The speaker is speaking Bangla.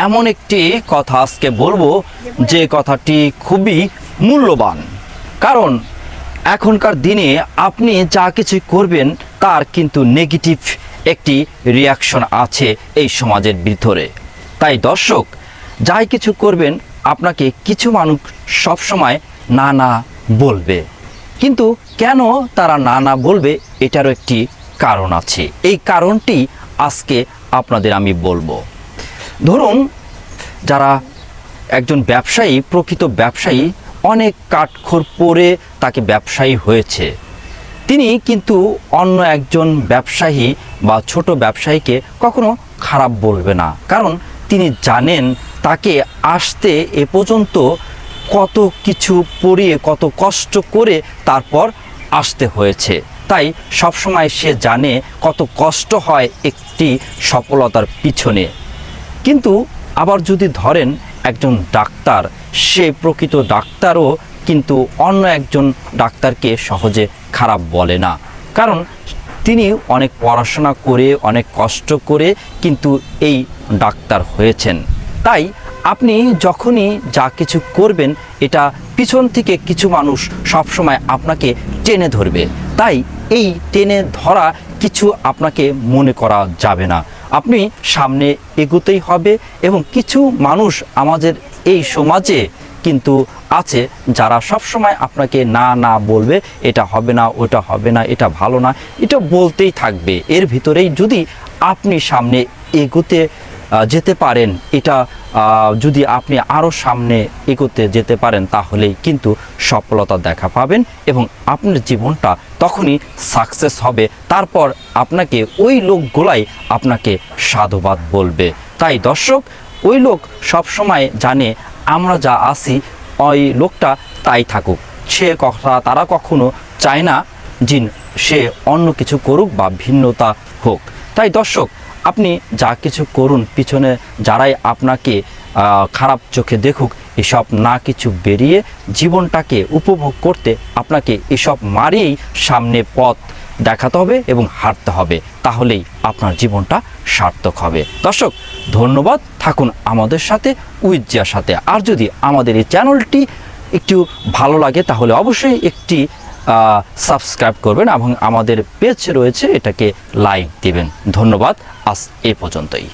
এমন একটি কথা আজকে বলবো যে কথাটি খুবই মূল্যবান। কারণ এখনকার দিনে আপনি যা কিছু করবেন তার কিন্তু নেগেটিভ একটি রিয়াকশন আছে এই সমাজের ভিতরে। তাই দর্শক, যাই কিছু করবেন আপনাকে কিছু মানুষ সবসময় না না বলবে, কিন্তু কেন তারা না না বলবে এটারও একটি কারণ আছে। এই কারণটি আজকে আপনাদের আমি বলবো। ধরুন, যারা একজন ব্যবসায়ী, প্রকৃত ব্যবসায়ী, অনেক কাঠখড় পরে তাকে ব্যবসায়ী হয়েছে, তিনি কিন্তু অন্য একজন ব্যবসায়ী বা ছোট ব্যবসায়ীকে কখনো খারাপ বলবে না। কারণ তিনি জানেন তাকে আসতে এ পর্যন্ত কত কিছু পড়িয়ে, কত কষ্ট করে তারপর আসতে হয়েছে। তাই সবসময় সে জানে কত কষ্ট হয় একটি সফলতার পিছনে। কিন্তু আবার যদি ধরেন একজন ডাক্তার, সে প্রকৃত ডাক্তারও কিন্তু অন্য একজন ডাক্তারকে সহজে খারাপ বলে না। কারণ তিনি অনেক পড়াশোনা করে, অনেক কষ্ট করে কিন্তু এই ডাক্তার হয়েছেন। তাই আপনি যখনই যা কিছু করবেন, এটা পিছন থেকে কিছু মানুষ সবসময় আপনাকে টেনে ধরবে। তাই এই টেনে ধরা কিছু আপনাকে মনে করা যাবে না। আপনি সামনে এগোতেই হবে। এবং কিছু মানুষ আমাদের এই সমাজে কিন্তু আছে যারা সবসময় আপনাকে না না বলবে, এটা হবে না, ওটা হবে না, এটা ভালো না, এটা বলতেই থাকবে। এর ভিতরেই যদি আপনি সামনে এগোতে যেতে পারেন, এটা যদি আপনি আরও সামনে এগোতে যেতে পারেন, তাহলেই কিন্তু সফলতা দেখা পাবেন এবং আপনার জীবনটা তখনই সাকসেস হবে। তারপর আপনাকে ওই লোকগুলাই আপনাকে সাধুবাদ বলবে। তাই দর্শক, ওই লোক সবসময় জানে আমরা যা আছি, ওই লোকটা তাই থাকুক। সে কথা তারা কখনো চায় না যে সে অন্য কিছু করুক বা ভিন্নতা হোক। তাই দর্শক, আপনি যা কিছু করুন, পিছনে যারাই আপনাকে খারাপ চোখে দেখুক, এসব না কিছু বেরিয়ে জীবনটাকে উপভোগ করতে আপনাকে এসব মারিয়েই সামনে পথ দেখাতে হবে এবং হাঁটতে হবে। তাহলেই আপনার জীবনটা সার্থক হবে। দর্শক, ধন্যবাদ। থাকুন আমাদের সাথে, উইজিয়ার সাথে। আর যদি আমাদের এই চ্যানেলটি একটু ভালো লাগে তাহলে অবশ্যই একটি সাবস্ক্রাইব করবেন এবং আমাদের পেজ রয়েছে, এটাকে লাইক দিবেন। ধন্যবাদ। আজ এ পর্যন্তই।